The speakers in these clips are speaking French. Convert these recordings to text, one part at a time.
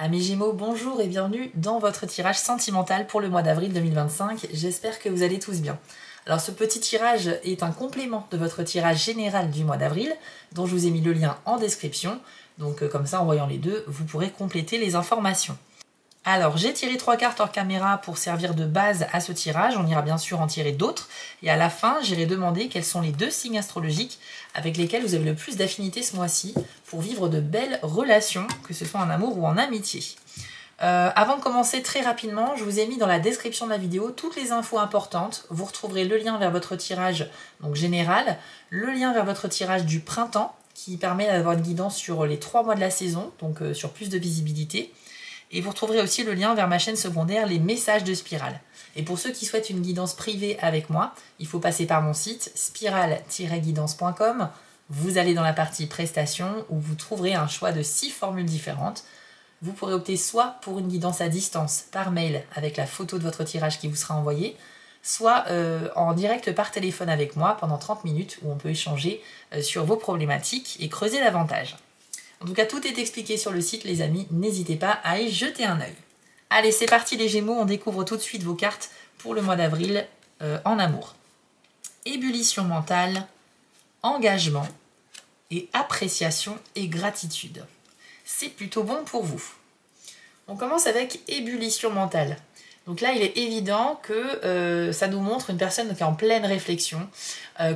Amis Gémeaux, bonjour et bienvenue dans votre tirage sentimental pour le mois d'avril 2025. J'espère que vous allez tous bien. Alors ce petit tirage est un complément de votre tirage général du mois d'avril, dont je vous ai mis le lien en description. Donc comme ça, en voyant les deux, vous pourrez compléter les informations. Alors, j'ai tiré 3 cartes hors caméra pour servir de base à ce tirage. On ira bien sûr en tirer d'autres. Et à la fin, j'irai demander quels sont les 2 signes astrologiques avec lesquels vous avez le plus d'affinité ce mois-ci pour vivre de belles relations, que ce soit en amour ou en amitié. Avant de commencer très rapidement, je vous ai mis dans la description de la vidéo toutes les infos importantes. Vous retrouverez le lien vers votre tirage donc général, le lien vers votre tirage du printemps, qui permet d'avoir une guidance sur les 3 mois de la saison, donc sur plus de visibilité. Et vous retrouverez aussi le lien vers ma chaîne secondaire, les messages de Spirale. Et pour ceux qui souhaitent une guidance privée avec moi, il faut passer par mon site spirale-guidance.com. Vous allez dans la partie prestations où vous trouverez un choix de 6 formules différentes. Vous pourrez opter soit pour une guidance à distance par mail avec la photo de votre tirage qui vous sera envoyée, soit en direct par téléphone avec moi pendant 30 minutes où on peut échanger sur vos problématiques et creuser davantage. En tout cas, tout est expliqué sur le site, les amis. N'hésitez pas à y jeter un œil. Allez, c'est parti les Gémeaux. On découvre tout de suite vos cartes pour le mois d'avril en amour. Ébullition mentale, engagement et appréciation et gratitude. C'est plutôt bon pour vous. On commence avec ébullition mentale. Donc là, il est évident que ça nous montre une personne qui est en pleine réflexion.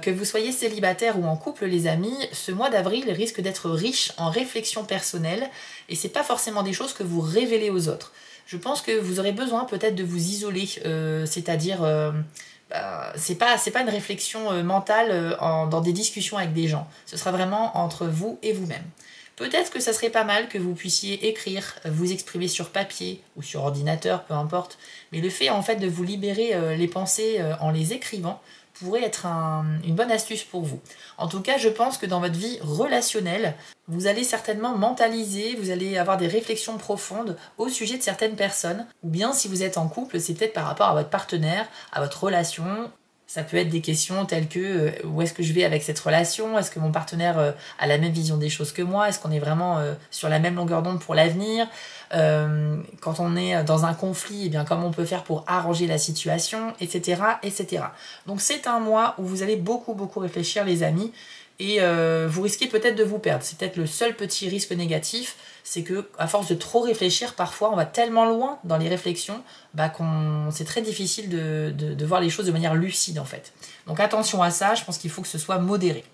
Que vous soyez célibataire ou en couple, les amis, ce mois d'avril risque d'être riche en réflexion personnelle et c'est pas forcément des choses que vous révélez aux autres. Je pense que vous aurez besoin peut-être de vous isoler, c'est-à-dire c'est pas une réflexion mentale dans des discussions avec des gens. Ce sera vraiment entre vous et vous-même. Peut-être que ça serait pas mal que vous puissiez écrire, vous exprimer sur papier ou sur ordinateur, peu importe. Mais le fait en fait de vous libérer les pensées en les écrivant pourrait être une bonne astuce pour vous. En tout cas, je pense que dans votre vie relationnelle, vous allez certainement mentaliser, vous allez avoir des réflexions profondes au sujet de certaines personnes. Ou bien si vous êtes en couple, c'est peut-être par rapport à votre partenaire, à votre relation. Ça peut être des questions telles que où est-ce que je vais avec cette relation? Est-ce que mon partenaire a la même vision des choses que moi? Est-ce qu'on est vraiment sur la même longueur d'onde pour l'avenir? Quand on est dans un conflit, eh bien, comment on peut faire pour arranger la situation, etc., etc. Donc c'est un mois où vous allez beaucoup réfléchir, les amis, et vous risquez peut-être de vous perdre. C'est peut-être le seul petit risque négatif, c'est que à force de trop réfléchir, parfois on va tellement loin dans les réflexions c'est très difficile de voir les choses de manière lucide en fait. Donc attention à ça, je pense qu'il faut que ce soit modéré.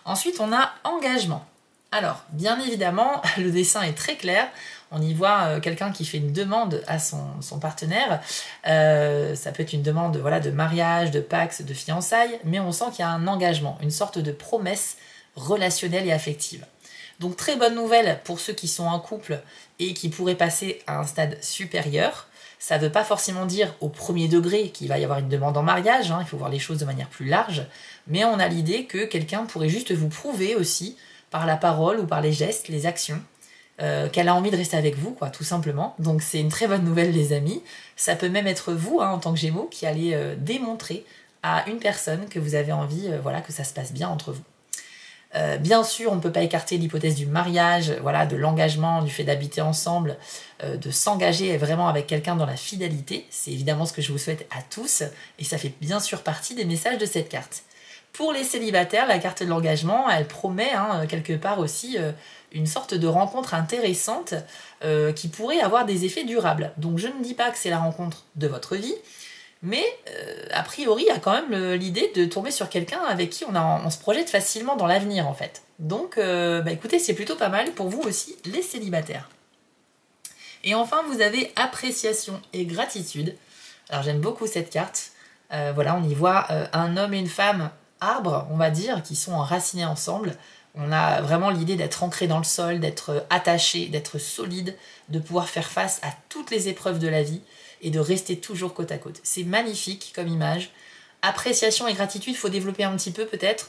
Ensuite, on a engagement. Alors, bien évidemment, le dessin est très clair. On y voit quelqu'un qui fait une demande à son partenaire. Ça peut être une demande voilà, de mariage, de pax, de fiançailles, mais on sent qu'il y a un engagement, une sorte de promesse relationnelle et affective. Donc très bonne nouvelle pour ceux qui sont en couple et qui pourraient passer à un stade supérieur. Ça ne veut pas forcément dire au premier degré qu'il va y avoir une demande en mariage, il faut voir les choses de manière plus large, mais on a l'idée que quelqu'un pourrait juste vous prouver aussi, par la parole ou par les gestes, les actions, qu'elle a envie de rester avec vous, quoi, tout simplement. Donc c'est une très bonne nouvelle, les amis. Ça peut même être vous, en tant que Gémeaux, qui allez démontrer à une personne que vous avez envie voilà, que ça se passe bien entre vous. Bien sûr, on ne peut pas écarter l'hypothèse du mariage, voilà, de l'engagement, du fait d'habiter ensemble, de s'engager vraiment avec quelqu'un dans la fidélité. C'est évidemment ce que je vous souhaite à tous et ça fait bien sûr partie des messages de cette carte. Pour les célibataires, la carte de l'engagement, elle promet quelque part aussi une sorte de rencontre intéressante qui pourrait avoir des effets durables. Donc je ne dis pas que c'est la rencontre de votre vie, mais a priori, il y a quand même l'idée de tomber sur quelqu'un avec qui on se projette facilement dans l'avenir en fait. Donc écoutez, c'est plutôt pas mal pour vous aussi, les célibataires. Et enfin, vous avez appréciation et gratitude. Alors j'aime beaucoup cette carte. Voilà, on y voit un homme et une femme arbre, on va dire, qui sont enracinés ensemble. On a vraiment l'idée d'être ancré dans le sol, d'être attaché, d'être solide, de pouvoir faire face à toutes les épreuves de la vie et de rester toujours côte à côte. C'est magnifique comme image. Appréciation et gratitude, il faut développer un petit peu peut-être.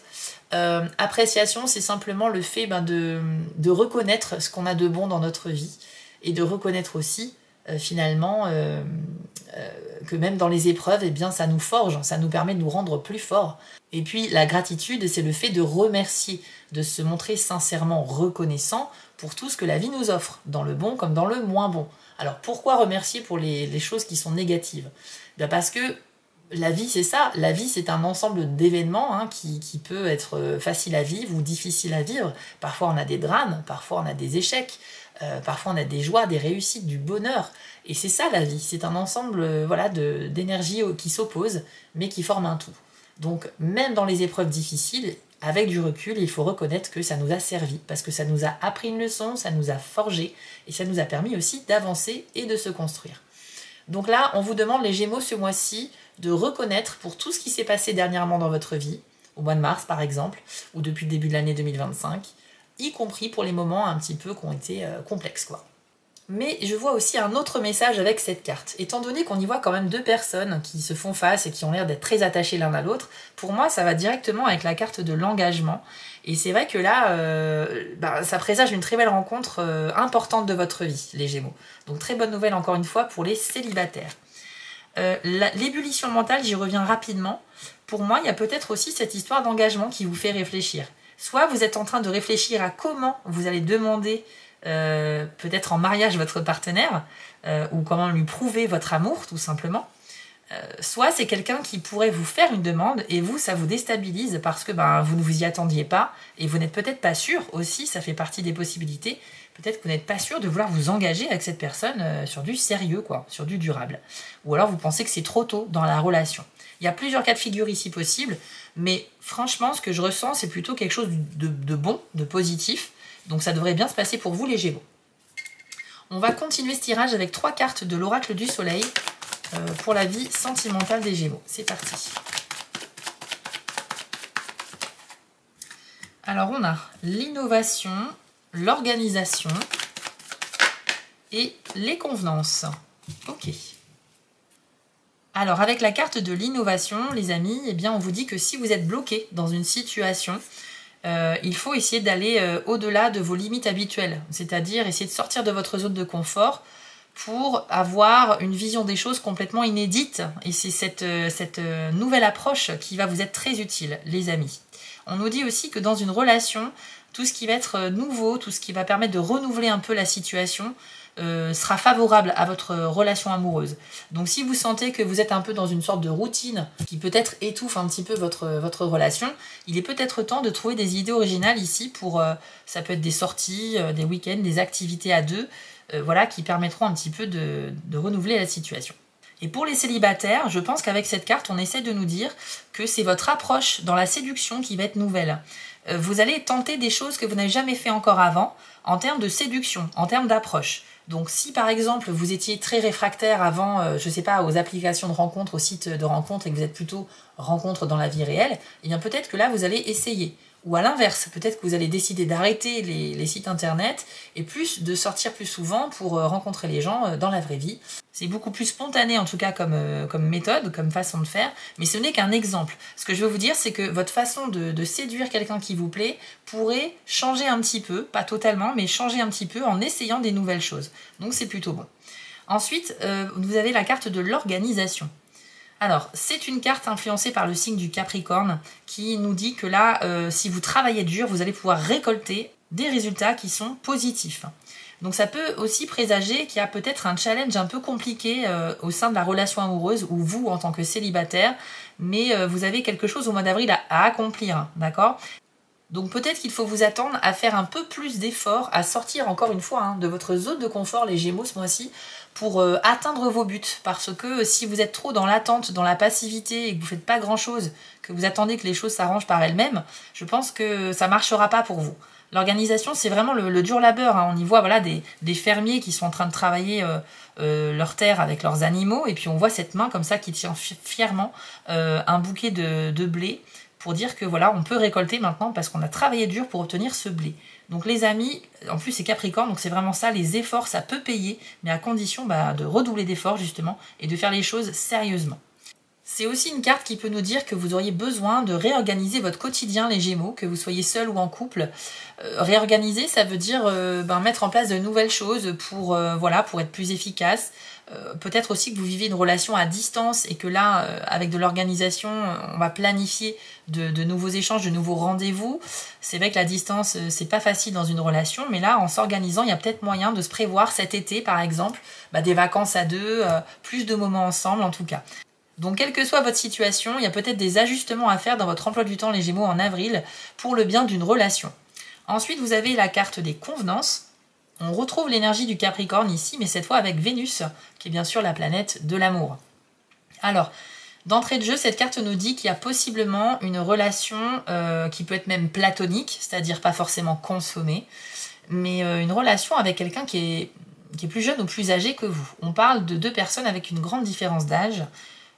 Appréciation, c'est simplement le fait de reconnaître ce qu'on a de bon dans notre vie et de reconnaître aussi finalement, que même dans les épreuves, eh bien, ça nous forge, ça nous permet de nous rendre plus forts. Et puis la gratitude, c'est le fait de remercier, de se montrer sincèrement reconnaissant pour tout ce que la vie nous offre, dans le bon comme dans le moins bon. Alors pourquoi remercier pour les choses qui sont négatives? Bien parce que la vie, c'est ça. La vie, c'est un ensemble d'événements hein, qui peut être facile à vivre ou difficile à vivre. Parfois, on a des drames, parfois, on a des échecs, parfois, on a des joies, des réussites, du bonheur. Et c'est ça, la vie. C'est un ensemble voilà, d'énergies qui s'opposent, mais qui forment un tout. Donc, même dans les épreuves difficiles, avec du recul, il faut reconnaître que ça nous a servi, parce que ça nous a appris une leçon, ça nous a forgé, et ça nous a permis aussi d'avancer et de se construire. Donc là, on vous demande, les Gémeaux, ce mois-ci, de reconnaître pour tout ce qui s'est passé dernièrement dans votre vie, au mois de mars par exemple, ou depuis le début de l'année 2025, y compris pour les moments un petit peu qui ont été complexes, quoi. Mais je vois aussi un autre message avec cette carte. Étant donné qu'on y voit quand même deux personnes qui se font face et qui ont l'air d'être très attachées l'un à l'autre, pour moi, ça va directement avec la carte de l'engagement. Et c'est vrai que là, ça présage une très belle rencontre importante de votre vie, les Gémeaux. Donc très bonne nouvelle encore une fois pour les célibataires. L'ébullition mentale, j'y reviens rapidement. Pour moi, il y a peut-être aussi cette histoire d'engagement qui vous fait réfléchir. Soit vous êtes en train de réfléchir à comment vous allez demander peut-être en mariage votre partenaire, ou comment lui prouver votre amour, tout simplement. Soit c'est quelqu'un qui pourrait vous faire une demande et vous, ça vous déstabilise parce que vous ne vous y attendiez pas et vous n'êtes peut-être pas sûr aussi, ça fait partie des possibilités, peut-être que vous n'êtes pas sûr de vouloir vous engager avec cette personne sur du sérieux, quoi, sur du durable. Ou alors vous pensez que c'est trop tôt dans la relation. Il y a plusieurs cas de figure ici possibles, mais franchement, ce que je ressens, c'est plutôt quelque chose de bon, de positif. Donc ça devrait bien se passer pour vous, les Gémeaux. On va continuer ce tirage avec 3 cartes de l'oracle du soleil pour la vie sentimentale des Gémeaux. C'est parti. Alors on a l'innovation, l'organisation et les convenances. Ok. Alors avec la carte de l'innovation, les amis, eh bien on vous dit que si vous êtes bloqué dans une situation, il faut essayer d'aller au-delà de vos limites habituelles, c'est-à-dire essayer de sortir de votre zone de confort pour avoir une vision des choses complètement inédite. Et c'est cette nouvelle approche qui va vous être très utile, les amis. On nous dit aussi que dans une relation, tout ce qui va être nouveau, tout ce qui va permettre de renouveler un peu la situation, sera favorable à votre relation amoureuse. Donc si vous sentez que vous êtes un peu dans une sorte de routine qui peut-être étouffe un petit peu votre relation, il est peut-être temps de trouver des idées originales ici pour, ça peut être des sorties, des week-ends, des activités à deux, voilà, qui permettront un petit peu de renouveler la situation. Et pour les célibataires, je pense qu'avec cette carte, on essaie de nous dire que c'est votre approche dans la séduction qui va être nouvelle. Vous allez tenter des choses que vous n'avez jamais fait encore avant en termes de séduction, en termes d'approche. Donc si par exemple vous étiez très réfractaire avant, je ne sais pas, aux applications de rencontres, aux sites de rencontres et que vous êtes plutôt rencontre dans la vie réelle, eh bien peut-être que là vous allez essayer. Ou à l'inverse, peut-être que vous allez décider d'arrêter les sites internet et plus de sortir plus souvent pour rencontrer les gens dans la vraie vie. C'est beaucoup plus spontané en tout cas comme méthode, comme façon de faire, mais ce n'est qu'un exemple. Ce que je veux vous dire, c'est que votre façon de séduire quelqu'un qui vous plaît pourrait changer un petit peu, pas totalement, mais changer un petit peu en essayant des nouvelles choses. Donc c'est plutôt bon. Ensuite, vous avez la carte de l'organisation. Alors, c'est une carte influencée par le signe du Capricorne qui nous dit que là, si vous travaillez dur, vous allez pouvoir récolter des résultats qui sont positifs. Donc ça peut aussi présager qu'il y a peut-être un challenge un peu compliqué au sein de la relation amoureuse ou vous en tant que célibataire, mais vous avez quelque chose au mois d'avril à accomplir, d'accord ? Donc peut-être qu'il faut vous attendre à faire un peu plus d'efforts, à sortir encore une fois de votre zone de confort, les Gémeaux, ce mois-ci, pour atteindre vos buts. Parce que si vous êtes trop dans l'attente, dans la passivité et que vous ne faites pas grand-chose, que vous attendez que les choses s'arrangent par elles-mêmes, je pense que ça ne marchera pas pour vous. L'organisation, c'est vraiment le dur labeur. On y voit des fermiers qui sont en train de travailler leur terre avec leurs animaux. Et puis on voit cette main comme ça qui tient fièrement un bouquet de blé pour dire que voilà, on peut récolter maintenant parce qu'on a travaillé dur pour obtenir ce blé. Donc les amis, en plus c'est Capricorne, donc c'est vraiment ça, les efforts, ça peut payer, mais à condition de redoubler d'efforts justement et de faire les choses sérieusement. C'est aussi une carte qui peut nous dire que vous auriez besoin de réorganiser votre quotidien, les Gémeaux, que vous soyez seul ou en couple. Réorganiser, ça veut dire mettre en place de nouvelles choses pour être plus efficace. Peut-être aussi que vous vivez une relation à distance et que là, avec de l'organisation, on va planifier de nouveaux échanges, de nouveaux rendez-vous. C'est vrai que la distance, c'est pas facile dans une relation, mais là, en s'organisant, il y a peut-être moyen de se prévoir cet été, par exemple, des vacances à deux, plus de moments ensemble en tout cas. Donc, quelle que soit votre situation, il y a peut-être des ajustements à faire dans votre emploi du temps, les Gémeaux, en avril, pour le bien d'une relation. Ensuite, vous avez la carte des convenances. On retrouve l'énergie du Capricorne ici, mais cette fois avec Vénus, qui est bien sûr la planète de l'amour. Alors, d'entrée de jeu, cette carte nous dit qu'il y a possiblement une relation qui peut être même platonique, c'est-à-dire pas forcément consommée, mais une relation avec quelqu'un qui est plus jeune ou plus âgé que vous. On parle de deux personnes avec une grande différence d'âge.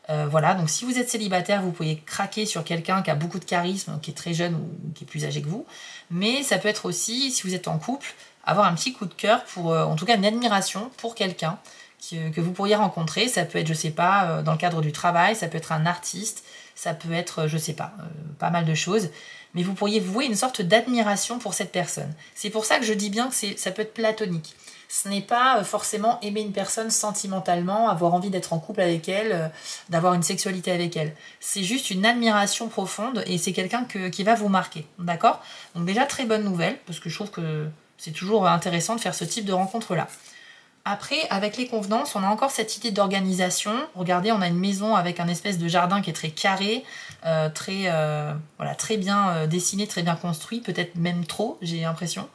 Donc si vous êtes célibataire, vous pouvez craquer sur quelqu'un qui a beaucoup de charisme, qui est très jeune ou qui est plus âgé que vous. Mais ça peut être aussi, si vous êtes en couple, avoir un petit coup de cœur pour, en tout cas une admiration pour quelqu'un que vous pourriez rencontrer. Ça peut être, je sais pas, dans le cadre du travail, ça peut être un artiste, ça peut être, je sais pas, pas mal de choses. Mais vous pourriez vouer une sorte d'admiration pour cette personne. C'est pour ça que je dis bien que ça peut être platonique. Ce n'est pas forcément aimer une personne sentimentalement, avoir envie d'être en couple avec elle, d'avoir une sexualité avec elle. C'est juste une admiration profonde et c'est quelqu'un qui va vous marquer, d'accord? Donc déjà, très bonne nouvelle, parce que je trouve que c'est toujours intéressant de faire ce type de rencontre-là. Après, avec les convenances, on a encore cette idée d'organisation. Regardez, on a une maison avec un espèce de jardin qui est très carré, très bien dessiné, très bien construit, peut-être même trop, j'ai l'impression.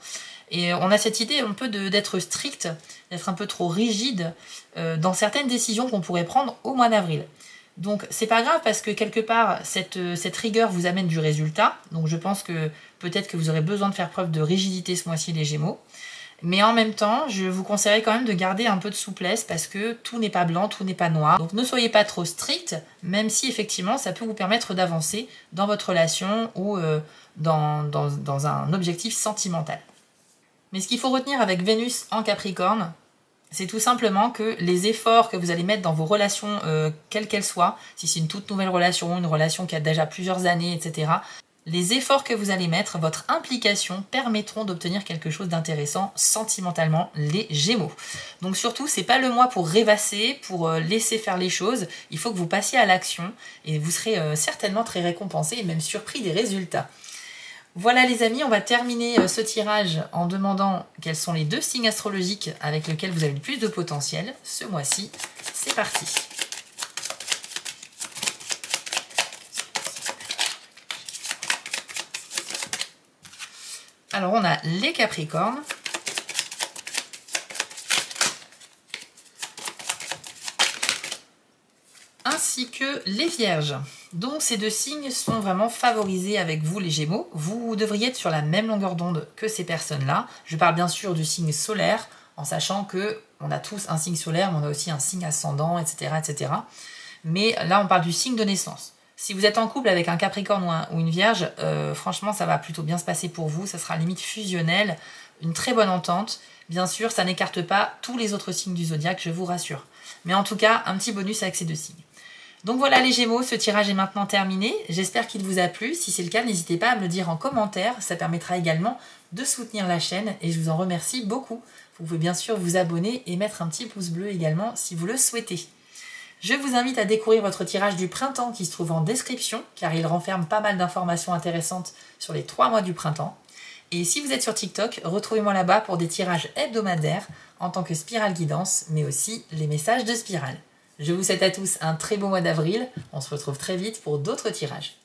Et on a cette idée un peu d'être strict, d'être un peu trop rigide dans certaines décisions qu'on pourrait prendre au mois d'avril. Donc c'est pas grave parce que quelque part cette rigueur vous amène du résultat. Donc je pense que peut-être que vous aurez besoin de faire preuve de rigidité ce mois-ci les Gémeaux. Mais en même temps, je vous conseillerais quand même de garder un peu de souplesse parce que tout n'est pas blanc, tout n'est pas noir. Donc ne soyez pas trop strict, même si effectivement ça peut vous permettre d'avancer dans votre relation ou dans un objectif sentimental. Mais ce qu'il faut retenir avec Vénus en Capricorne, c'est tout simplement que les efforts que vous allez mettre dans vos relations, quelles qu'elles soient, si c'est une toute nouvelle relation, une relation qui a déjà plusieurs années, etc., les efforts que vous allez mettre, votre implication, permettront d'obtenir quelque chose d'intéressant sentimentalement, les Gémeaux. Donc surtout, c'est pas le mois pour rêvasser, pour laisser faire les choses, il faut que vous passiez à l'action et vous serez certainement très récompensé et même surpris des résultats. Voilà les amis, on va terminer ce tirage en demandant quels sont les 2 signes astrologiques avec lesquels vous avez le plus de potentiel ce mois-ci. C'est parti. Alors on a les Capricornes, ainsi que les Vierges. Donc ces 2 signes sont vraiment favorisés avec vous les Gémeaux. Vous devriez être sur la même longueur d'onde que ces personnes-là. Je parle bien sûr du signe solaire, en sachant que on a tous un signe solaire, mais on a aussi un signe ascendant, etc., etc. Mais là, on parle du signe de naissance. Si vous êtes en couple avec un Capricorne ou une Vierge, franchement, ça va plutôt bien se passer pour vous. Ça sera limite fusionnel, une très bonne entente. Bien sûr, ça n'écarte pas tous les autres signes du zodiaque, je vous rassure. Mais en tout cas, un petit bonus avec ces 2 signes. Donc voilà les Gémeaux, ce tirage est maintenant terminé. J'espère qu'il vous a plu. Si c'est le cas, n'hésitez pas à me le dire en commentaire. Ça permettra également de soutenir la chaîne et je vous en remercie beaucoup. Vous pouvez bien sûr vous abonner et mettre un petit pouce bleu également si vous le souhaitez. Je vous invite à découvrir votre tirage du printemps qui se trouve en description car il renferme pas mal d'informations intéressantes sur les 3 mois du printemps. Et si vous êtes sur TikTok, retrouvez-moi là-bas pour des tirages hebdomadaires en tant que Spirale Guidance, mais aussi les messages de Spirale. Je vous souhaite à tous un très beau mois d'avril. On se retrouve très vite pour d'autres tirages.